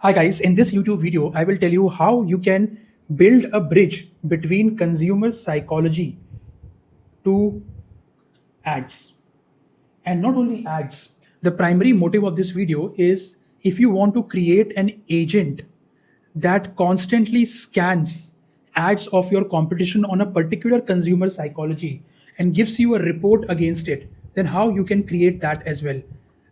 Hi guys, in this YouTube video, I will tell you how you can build a bridge between consumer psychology to ads. And not only ads, the primary motive of this video is if you want to create an agent that constantly scans ads of your competition on a particular consumer psychology and gives you a report against it, then how you can create that as well.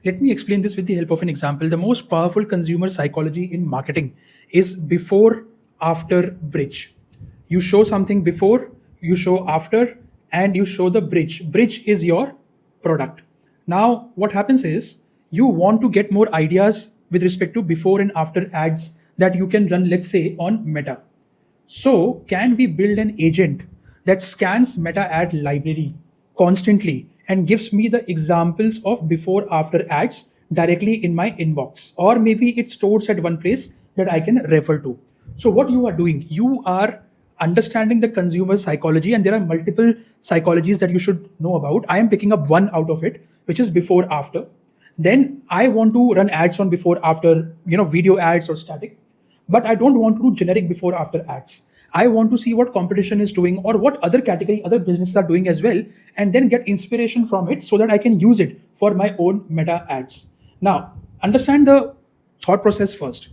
Let me explain this with the help of an example. The most powerful consumer psychology in marketing is before after bridge. You show something before, you show after, and you show the bridge. Bridge is your product. Now, what happens is you want to get more ideas with respect to before and after ads that you can run, let's say, on Meta. So, can we build an agent that scans Meta ad library constantly and gives me the examples of before after ads directly in my inbox? Or maybe it stores at one place that I can refer to. So, what you are doing, you are understanding the consumer psychology, and there are multiple psychologies that you should know about. I am picking up one out of it, which is before after. Then I want to run ads on before after, video ads or static, but I don't want to do generic before after ads. I want to see what competition is doing or what other category other businesses are doing as well, and then get inspiration from it so that I can use it for my own Meta ads. Now, understand the thought process first.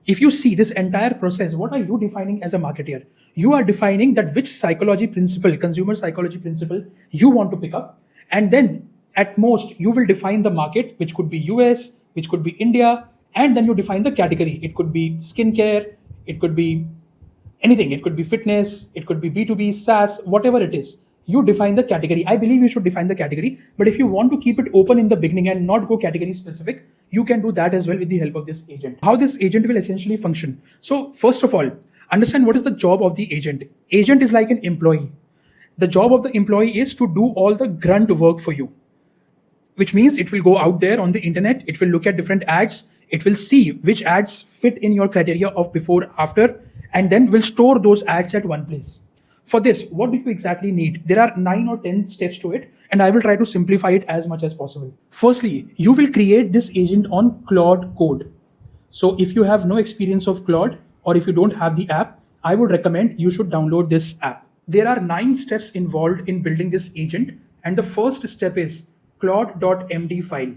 If you see this entire process, what are you defining as a marketer? You are defining that which psychology principle, consumer psychology principle, you want to pick up. And then at most, you will define the market, which could be US, which could be India, and then you define the category. It could be skincare, it could be anything. It could be fitness, it could be B2B, SaaS, whatever it is. You define the category. I believe you should define the category, but if you want to keep it open in the beginning and not go category specific, you can do that as well with the help of this agent. How this agent will essentially function. So first of all, understand what is the job of the agent. Agent is like an employee. The job of the employee is to do all the grunt work for you, which means it will go out there on the internet. It will look at different ads. It will see which ads fit in your criteria of before, after, and then will store those ads at one place. For this, what do you exactly need? There are 9 or 10 steps to it, and I will try to simplify it as much as possible. Firstly, you will create this agent on Claude Code. So if you have no experience of Claude, or if you don't have the app, I would recommend you should download this app. There are 9 steps involved in building this agent, and the first step is claude.md file.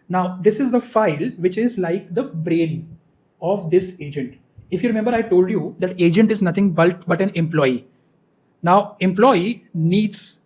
Now, this is the file which is like the brain of this agent. If you remember, I told you that agent is nothing but an employee. Now, employee needs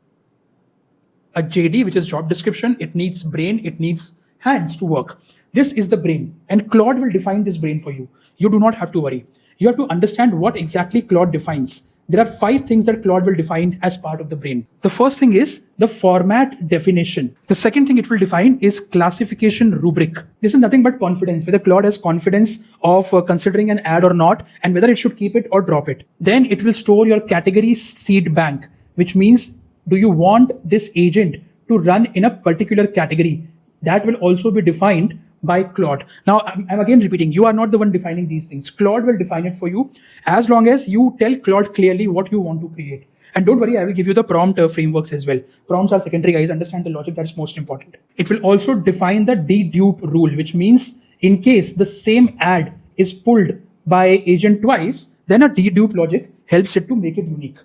a JD, which is job description. It needs brain. It needs hands to work. This is the brain, and Claude will define this brain for you. You do not have to worry. You have to understand what exactly Claude defines. There are 5 things that Claude will define as part of the brain. The first thing is the format definition. The second thing it will define is classification rubric. This is nothing but confidence, whether Claude has confidence of considering an ad or not, and whether it should keep it or drop it. Then it will store your category seed bank, which means do you want this agent to run in a particular category? That will also be defined by Claude. Now, I'm again repeating, you are not the one defining these things. Claude will define it for you as long as you tell Claude clearly what you want to create. And don't worry, I will give you the prompt frameworks as well. Prompts are secondary, guys. Understand the logic, that's most important. It will also define the dedupe rule, which means in case the same ad is pulled by agent twice, then a dedupe logic helps it to make it unique.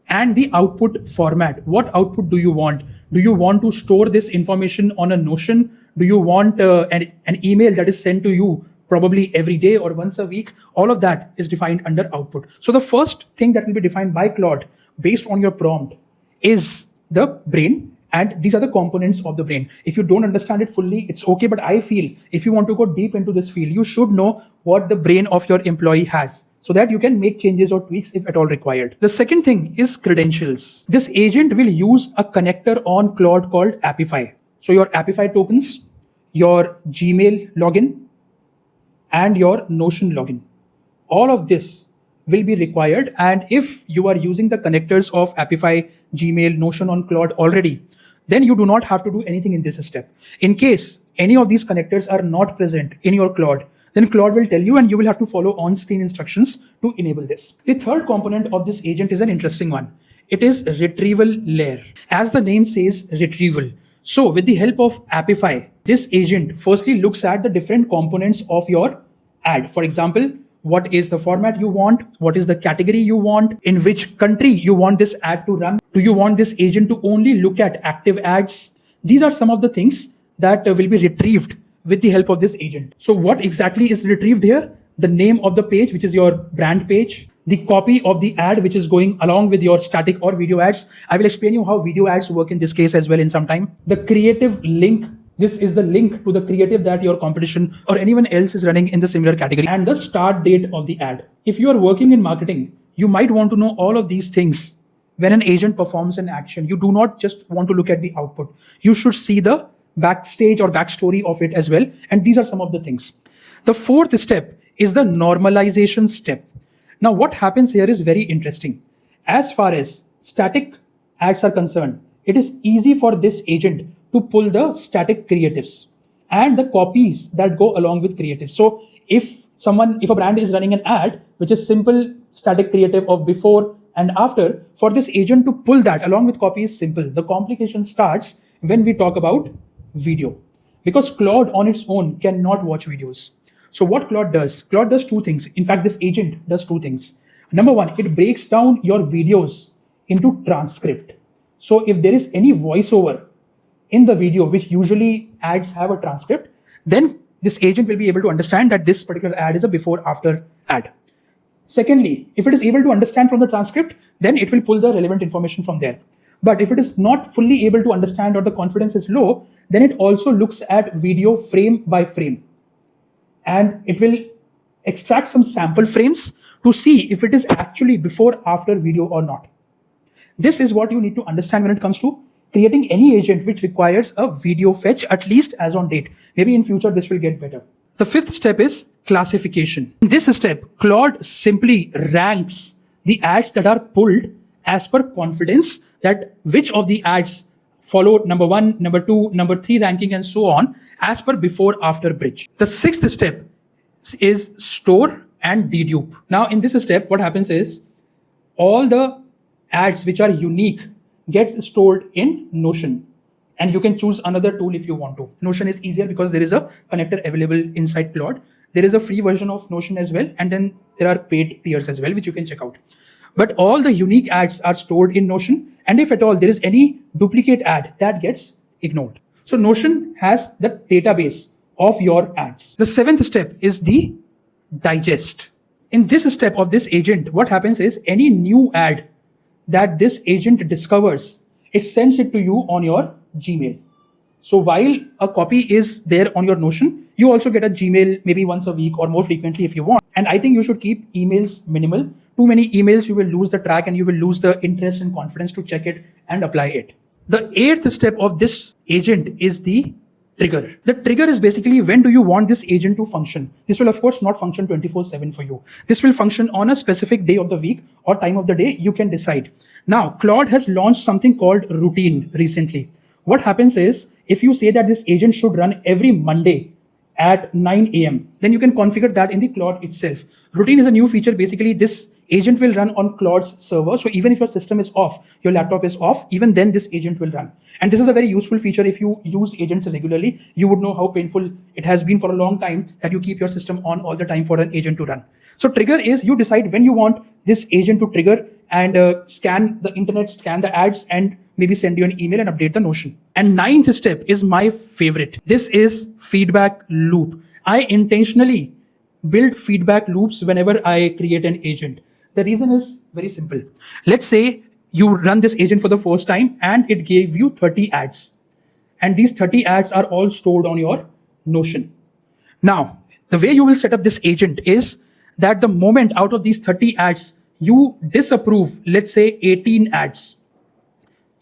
And the output format. What output do you want? Do you want to store this information on a Notion? Do you want an email that is sent to you probably every day or once a week? All of that is defined under output. So the first thing that will be defined by Claude based on your prompt is the brain, and these are the components of the brain. If you don't understand it fully, it's okay, but I feel if you want to go deep into this field, you should know what the brain of your employee has, so that you can make changes or tweaks if at all required. The second thing is credentials. This agent will use a connector on Claude called Appify. So your Appify tokens, your Gmail login, and your Notion login. All of this will be required. And if you are using the connectors of Appify, Gmail, Notion on Claude already, then you do not have to do anything in this step. In case any of these connectors are not present in your Claude, then Claude will tell you, and you will have to follow on-screen instructions to enable this. The third component of this agent is an interesting one. It is retrieval layer. As the name says, retrieval. So with the help of Appify, this agent firstly looks at the different components of your ad. For example, what is the format you want? What is the category you want? In which country you want this ad to run? Do you want this agent to only look at active ads? These are some of the things that will be retrieved with the help of this agent. So what exactly is retrieved here? The name of the page, which is your brand page, the copy of the ad, which is going along with your static or video ads. I will explain you how video ads work in this case as well in some time. The creative link. This is the link to the creative that your competition or anyone else is running in the similar category, and the start date of the ad. If you are working in marketing, you might want to know all of these things. When an agent performs an action, you do not just want to look at the output. You should see the backstage or backstory of it as well. And these are some of the things. The fourth step is the normalization step. Now, what happens here is very interesting. As far as static ads are concerned, it is easy for this agent to pull the static creatives and the copies that go along with creatives. So if a brand is running an ad, which is simple static creative of before and after, for this agent to pull that along with copy is simple. The complication starts when we talk about video, because Claude on its own cannot watch videos. So what Claude does two things. In fact, this agent does two things. Number one, it breaks down your videos into transcript. So if there is any voiceover in the video, which usually ads have a transcript, then this agent will be able to understand that this particular ad is a before-after ad. Secondly, if it is able to understand from the transcript, then it will pull the relevant information from there. But if it is not fully able to understand or the confidence is low, then it also looks at video frame by frame. And it will extract some sample frames to see if it is actually before-after video or not. This is what you need to understand when it comes to creating any agent which requires a video fetch, at least as on date. Maybe in future this will get better. The fifth step is classification. In this step, Claude simply ranks the ads that are pulled as per confidence, that which of the ads followed number 1, number 2, number 3 ranking and so on as per before after bridge. The sixth step is store and dedupe. Now in this step, what happens is all the ads which are unique gets stored in Notion, and you can choose another tool if you want to. Notion is easier because there is a connector available inside Claude. There is a free version of Notion as well, and then there are paid tiers as well, which you can check out. But all the unique ads are stored in Notion, and if at all there is any duplicate ad, that gets ignored. So Notion has the database of your ads. The seventh step is the digest. In this step of this agent, what happens is any new ad that this agent discovers, it sends it to you on your Gmail. So while a copy is there on your Notion, you also get a Gmail maybe once a week or more frequently if you want. And I think you should keep emails minimal. Too many emails, you will lose the track and you will lose the interest and confidence to check it and apply it. The eighth step of this agent is the trigger. The trigger is basically when do you want this agent to function. This will of course not function 24/7 for you. This will function on a specific day of the week or time of the day, you can decide. Now, Claude has launched something called routine recently. What happens is, if you say that this agent should run every Monday at 9 a.m., then you can configure that in the Claude itself. Routine is a new feature. Basically, this agent will run on Claude's server. So even if your system is off, your laptop is off, even then this agent will run. And this is a very useful feature. If you use agents regularly, you would know how painful it has been for a long time that you keep your system on all the time for an agent to run. So trigger is you decide when you want this agent to trigger and scan the internet, scan the ads, and maybe send you an email and update the Notion. And ninth step is my favorite. This is feedback loop. I intentionally build feedback loops whenever I create an agent. The reason is very simple. Let's say you run this agent for the first time and it gave you 30 ads. And these 30 ads are all stored on your Notion. Now, the way you will set up this agent is that the moment out of these 30 ads, you disapprove, let's say 18 ads.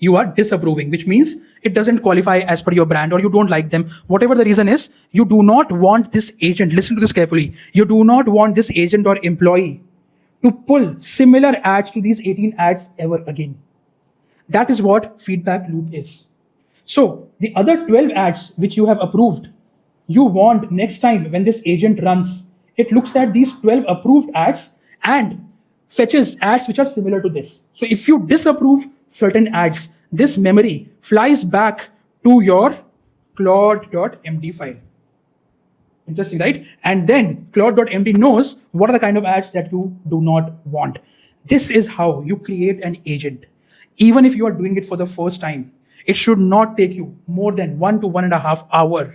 You are disapproving, which means it doesn't qualify as per your brand or you don't like them. Whatever the reason is, you do not want this agent, listen to this carefully, you do not want this agent or employee to pull similar ads to these 18 ads ever again. That is what feedback loop is. So the other 12 ads which you have approved, you want next time when this agent runs, it looks at these 12 approved ads and fetches ads which are similar to this. So if you disapprove certain ads, this memory flies back to your claude.md file. Interesting, right? And then Claude.md knows what are the kind of ads that you do not want. This is how you create an agent. Even if you are doing it for the first time, it should not take you more than 1 to 1.5 hours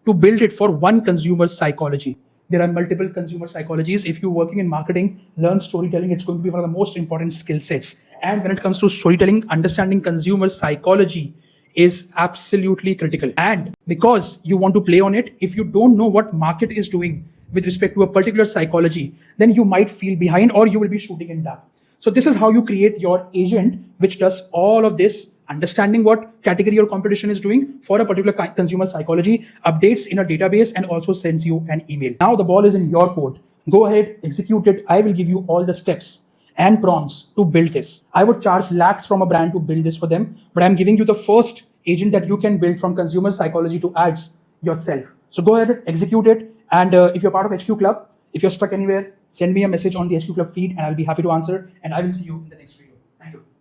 to build it for one consumer psychology. There are multiple consumer psychologies. If you're working in marketing, learn storytelling. It's going to be one of the most important skill sets. And when it comes to storytelling, understanding consumer psychology is absolutely critical. And because you want to play on it, if you don't know what market is doing with respect to a particular psychology, then you might feel behind or you will be shooting in dark. So this is how you create your agent, which does all of this, understanding what category your competition is doing for a particular consumer psychology, updates in a database, and also sends you an email. Now the ball is in your court. Go ahead, execute it. I will give you all the steps and prompts to build this. I would charge lakhs from a brand to build this for them, but I'm giving you the first agent that you can build from consumer psychology to ads yourself. So go ahead, execute it. And if you're part of HQ Club, if you're stuck anywhere, send me a message on the HQ Club feed and I'll be happy to answer. And I will see you in the next video. Thank you.